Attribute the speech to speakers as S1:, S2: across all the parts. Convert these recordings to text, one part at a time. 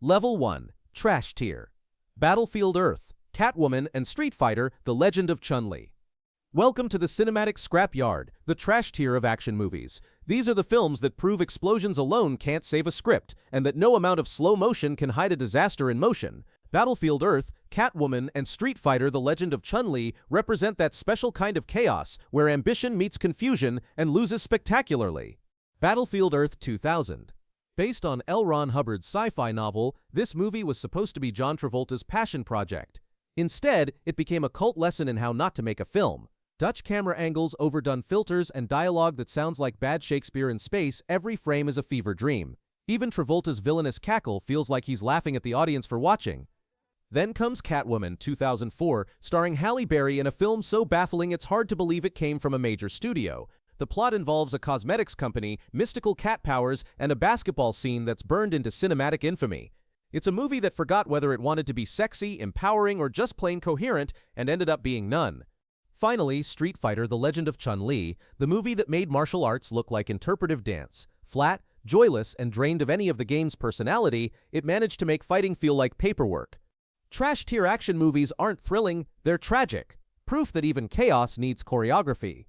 S1: Level 1. Trash Tier. Battlefield Earth, Catwoman, and Street Fighter: The Legend of Chun-Li. Welcome to the cinematic scrapyard, the trash tier of action movies. These are the films that prove explosions alone can't save a script, and that no amount of slow motion can hide a disaster in motion. Battlefield Earth, Catwoman, and Street Fighter: The Legend of Chun-Li represent that special kind of chaos where ambition meets confusion and loses spectacularly. Battlefield Earth 2000. Based on L. Ron Hubbard's sci-fi novel, this movie was supposed to be John Travolta's passion project. Instead, it became a cult lesson in how not to make a film. Dutch camera angles, overdone filters, and dialogue that sounds like bad Shakespeare in space, every frame is a fever dream. Even Travolta's villainous cackle feels like he's laughing at the audience for watching. Then comes Catwoman 2004, starring Halle Berry in a film so baffling it's hard to believe it came from a major studio. The plot involves a cosmetics company, mystical cat powers, and a basketball scene that's burned into cinematic infamy. It's a movie that forgot whether it wanted to be sexy, empowering, or just plain coherent, and ended up being none. Finally, Street Fighter: The Legend of Chun-Li, the movie that made martial arts look like interpretive dance. Flat, joyless, and drained of any of the game's personality, it managed to make fighting feel like paperwork. Trash-tier action movies aren't thrilling, they're tragic. Proof that even chaos needs choreography.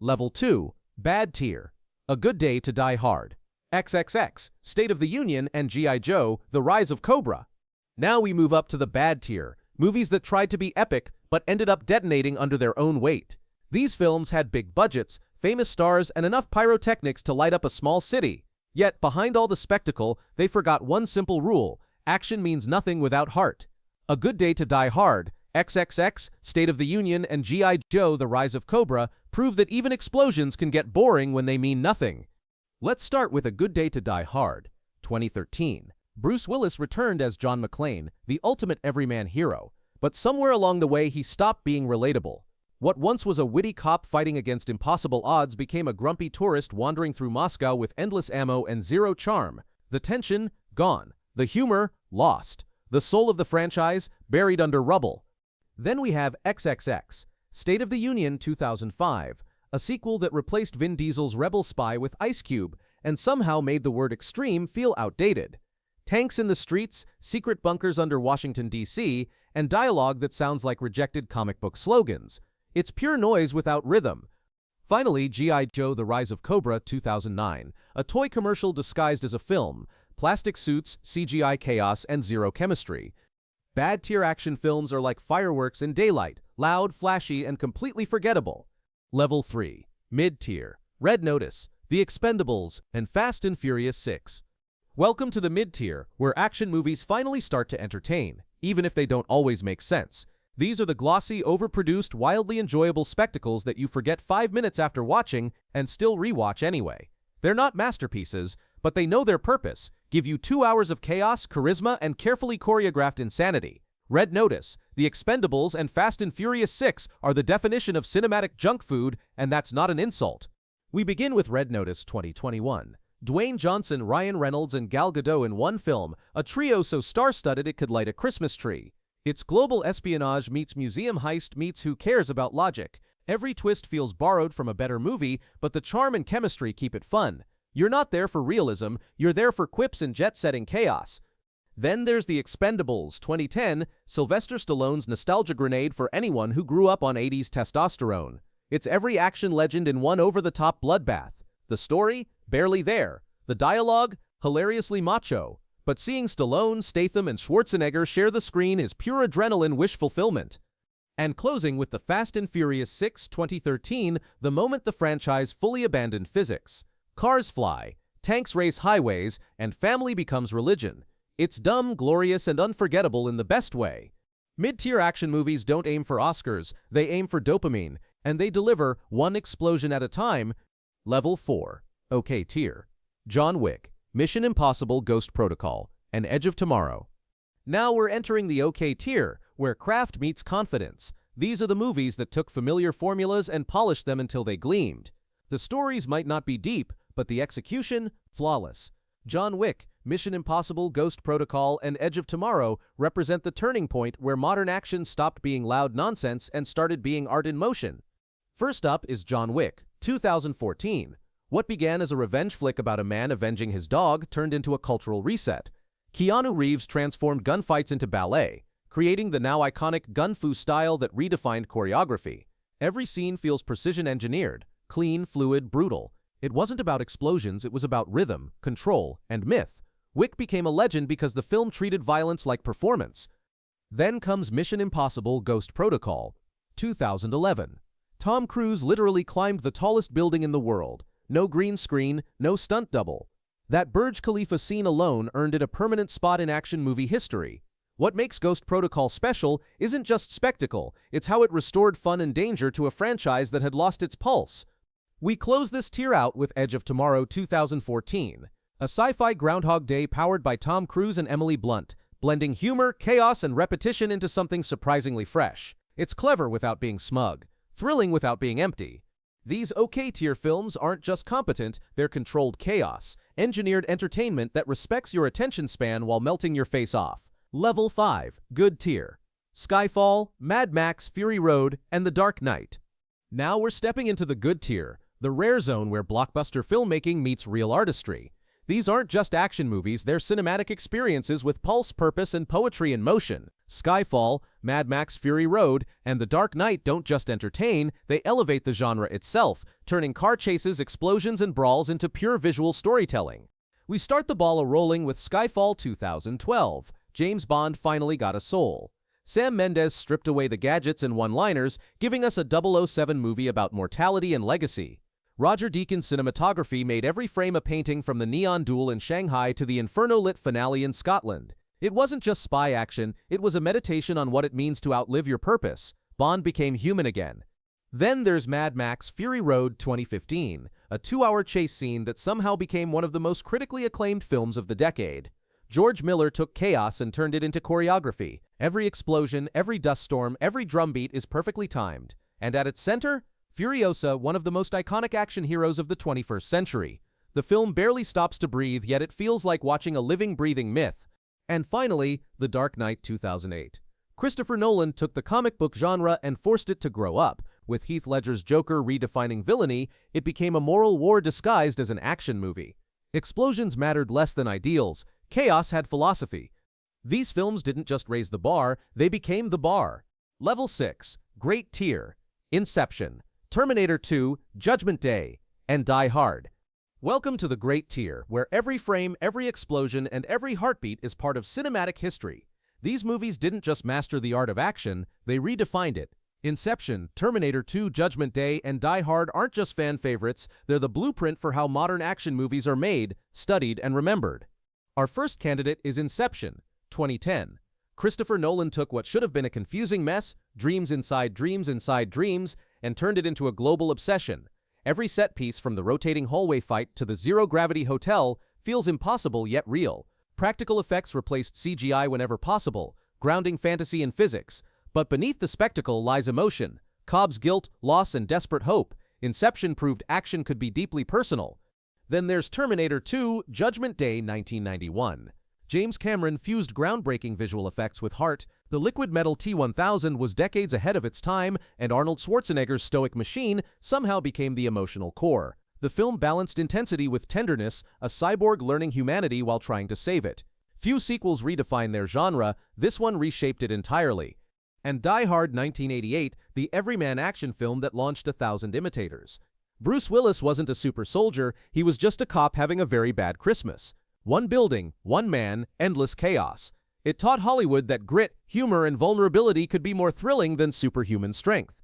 S1: Level 2. Bad Tier. A Good Day to Die Hard. XXX, State of the Union, and G.I. Joe: The Rise of Cobra. Now we move up to the bad tier, movies that tried to be epic but ended up detonating under their own weight. These films had big budgets, famous stars, and enough pyrotechnics to light up a small city. Yet, behind all the spectacle, they forgot one simple rule: action means nothing without heart. A Good Day to Die Hard, XXX, State of the Union, and G.I. Joe: The Rise of Cobra prove that even explosions can get boring when they mean nothing. Let's start with A Good Day to Die Hard, 2013. Bruce Willis returned as John McClane, the ultimate everyman hero, but somewhere along the way he stopped being relatable. What once was a witty cop fighting against impossible odds became a grumpy tourist wandering through Moscow with endless ammo and zero charm. The tension, gone. The humor, lost. The soul of the franchise, buried under rubble. Then we have XXX, State of the Union 2005, a sequel that replaced Vin Diesel's Rebel Spy with Ice Cube, and somehow made the word extreme feel outdated. Tanks in the streets, secret bunkers under Washington, D.C., and dialogue that sounds like rejected comic book slogans. It's pure noise without rhythm. Finally, G.I. Joe: The Rise of Cobra 2009, a toy commercial disguised as a film, plastic suits, CGI chaos, and zero chemistry. Bad tier action films are like fireworks in daylight, loud, flashy, and completely forgettable. Level 3. Mid-tier. Red Notice, The Expendables, and Fast and Furious 6. Welcome to the mid-tier, where action movies finally start to entertain, even if they don't always make sense. These are the glossy, overproduced, wildly enjoyable spectacles that you forget 5 minutes after watching and still rewatch anyway. They're not masterpieces, but they know their purpose: give you 2 hours of chaos, charisma, and carefully choreographed insanity. Red Notice, The Expendables, and Fast and Furious 6 are the definition of cinematic junk food, and that's not an insult. We begin with Red Notice 2021. Dwayne Johnson, Ryan Reynolds, and Gal Gadot in one film, a trio so star-studded it could light a Christmas tree. It's global espionage meets museum heist meets who cares about logic. Every twist feels borrowed from a better movie, but the charm and chemistry keep it fun. You're not there for realism, you're there for quips and jet-setting chaos. Then there's The Expendables 2010, Sylvester Stallone's nostalgia grenade for anyone who grew up on 80s testosterone. It's every action legend in one over-the-top bloodbath. The story? Barely there. The dialogue? Hilariously macho. But seeing Stallone, Statham, and Schwarzenegger share the screen is pure adrenaline wish fulfillment. And closing with the Fast and Furious 6 2013, the moment the franchise fully abandoned physics. Cars fly, tanks race highways, and family becomes religion. It's dumb, glorious, and unforgettable in the best way. Mid-tier action movies don't aim for Oscars, they aim for dopamine, and they deliver one explosion at a time. Level 4. OK tier. John Wick, Mission Impossible: Ghost Protocol, and Edge of Tomorrow. Now we're entering the OK tier, where craft meets confidence. These are the movies that took familiar formulas and polished them until they gleamed. The stories might not be deep, but the execution, flawless. John Wick, Mission Impossible: Ghost Protocol, and Edge of Tomorrow represent the turning point where modern action stopped being loud nonsense and started being art in motion. First up is John Wick, 2014. What began as a revenge flick about a man avenging his dog turned into a cultural reset. Keanu Reeves transformed gunfights into ballet, creating the now iconic gun fu style that redefined choreography. Every scene feels precision-engineered, clean, fluid, brutal. It wasn't about explosions, it was about rhythm, control, and myth. Wick became a legend because the film treated violence like performance. Then comes Mission Impossible: Ghost Protocol, 2011. Tom Cruise literally climbed the tallest building in the world. No green screen, no stunt double. That Burj Khalifa scene alone earned it a permanent spot in action movie history. What makes Ghost Protocol special isn't just spectacle, it's how it restored fun and danger to a franchise that had lost its pulse. We close this tier out with Edge of Tomorrow 2014, a sci-fi Groundhog Day powered by Tom Cruise and Emily Blunt, blending humor, chaos, and repetition into something surprisingly fresh. It's clever without being smug, thrilling without being empty. These OK-tier films aren't just competent, they're controlled chaos, engineered entertainment that respects your attention span while melting your face off. Level 5, Good Tier. Skyfall, Mad Max, Fury Road, and The Dark Knight. Now we're stepping into the good tier, the rare zone where blockbuster filmmaking meets real artistry. These aren't just action movies, they're cinematic experiences with pulse, purpose, and poetry in motion. Skyfall, Mad Max, Fury Road, and The Dark Knight don't just entertain, they elevate the genre itself, turning car chases, explosions, and brawls into pure visual storytelling. We start the ball rolling with Skyfall 2012. James Bond finally got a soul. Sam Mendes stripped away the gadgets and one-liners, giving us a 007 movie about mortality and legacy. Roger Deakins' cinematography made every frame a painting, from the neon duel in Shanghai to the inferno-lit finale in Scotland. It wasn't just spy action, it was a meditation on what it means to outlive your purpose. Bond became human again. Then there's Mad Max: Fury Road 2015, a 2-hour chase scene that somehow became one of the most critically acclaimed films of the decade. George Miller took chaos and turned it into choreography. Every explosion, every dust storm, every drumbeat is perfectly timed. And at its center, Furiosa, one of the most iconic action heroes of the 21st century. The film barely stops to breathe, yet it feels like watching a living, breathing myth. And finally, The Dark Knight 2008. Christopher Nolan took the comic book genre and forced it to grow up. With Heath Ledger's Joker redefining villainy, it became a moral war disguised as an action movie. Explosions mattered less than ideals. Chaos had philosophy. These films didn't just raise the bar, they became the bar. Level 6, Great Tier. Inception, Terminator 2, Judgment Day, and Die Hard. Welcome to the Great Tier, where every frame, every explosion, and every heartbeat is part of cinematic history. These movies didn't just master the art of action, they redefined it. Inception, Terminator 2, Judgment Day, and Die Hard aren't just fan favorites, they're the blueprint for how modern action movies are made, studied, and remembered. Our first candidate is Inception, 2010. Christopher Nolan took what should have been a confusing mess, dreams inside dreams, and turned it into a global obsession. Every set piece, from the rotating hallway fight to the zero-gravity hotel, feels impossible yet real. Practical effects replaced CGI whenever possible, grounding fantasy in physics. But beneath the spectacle lies emotion. Cobb's guilt, loss, and desperate hope. Inception proved action could be deeply personal. Then there's Terminator 2, Judgment Day 1991. James Cameron fused groundbreaking visual effects with heart. The liquid metal T-1000 was decades ahead of its time, and Arnold Schwarzenegger's stoic machine somehow became the emotional core. The film balanced intensity with tenderness, a cyborg learning humanity while trying to save it. Few sequels redefine their genre, this one reshaped it entirely. And Die Hard 1988, the everyman action film that launched 1,000 imitators. Bruce Willis wasn't a super soldier, he was just a cop having a very bad Christmas. One building, one man, endless chaos. It taught Hollywood that grit, humor, and vulnerability could be more thrilling than superhuman strength.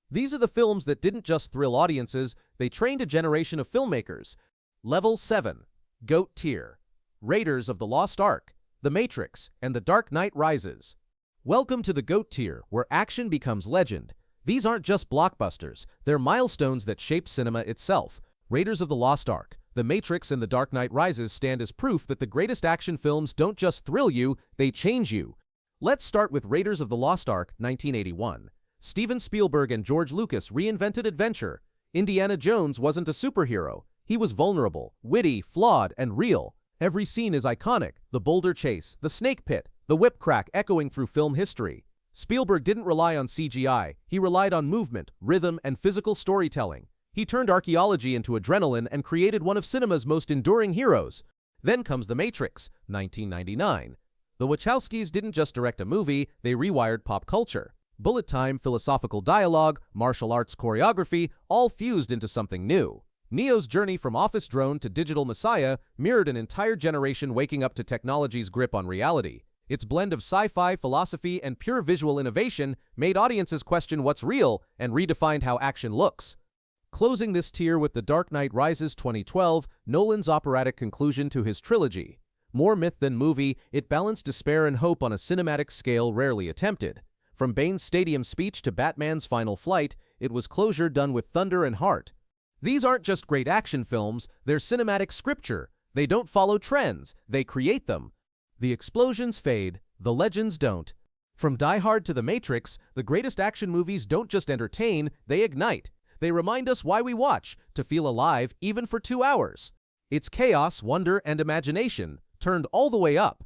S1: These are the films that didn't just thrill audiences, they trained a generation of filmmakers. Level 7, Goat Tier. Raiders of the Lost Ark, The Matrix, and The Dark Knight Rises. Welcome to the Goat Tier, where action becomes legend. These aren't just blockbusters, they're milestones that shape cinema itself. Raiders of the Lost Ark, The Matrix, and The Dark Knight Rises stand as proof that the greatest action films don't just thrill you, they change you. Let's start with Raiders of the Lost Ark, 1981. Steven Spielberg and George Lucas reinvented adventure. Indiana Jones wasn't a superhero. He was vulnerable, witty, flawed, and real. Every scene is iconic, the boulder chase, the snake pit, the whip crack echoing through film history. Spielberg didn't rely on CGI, he relied on movement, rhythm, and physical storytelling. He turned archaeology into adrenaline and created one of cinema's most enduring heroes. Then comes The Matrix, 1999. The Wachowskis didn't just direct a movie, they rewired pop culture. Bullet time, philosophical dialogue, martial arts choreography, all fused into something new. Neo's journey from office drone to digital messiah mirrored an entire generation waking up to technology's grip on reality. Its blend of sci-fi, philosophy, and pure visual innovation made audiences question what's real and redefined how action looks. Closing this tier with The Dark Knight Rises 2012, Nolan's operatic conclusion to his trilogy. More myth than movie, it balanced despair and hope on a cinematic scale rarely attempted. From Bane's stadium speech to Batman's final flight, it was closure done with thunder and heart. These aren't just great action films, they're cinematic scripture. They don't follow trends, they create them. The explosions fade, the legends don't. From Die Hard to The Matrix, the greatest action movies don't just entertain, they ignite. They remind us why we watch, to feel alive even for 2 hours. It's chaos, wonder, and imagination, turned all the way up.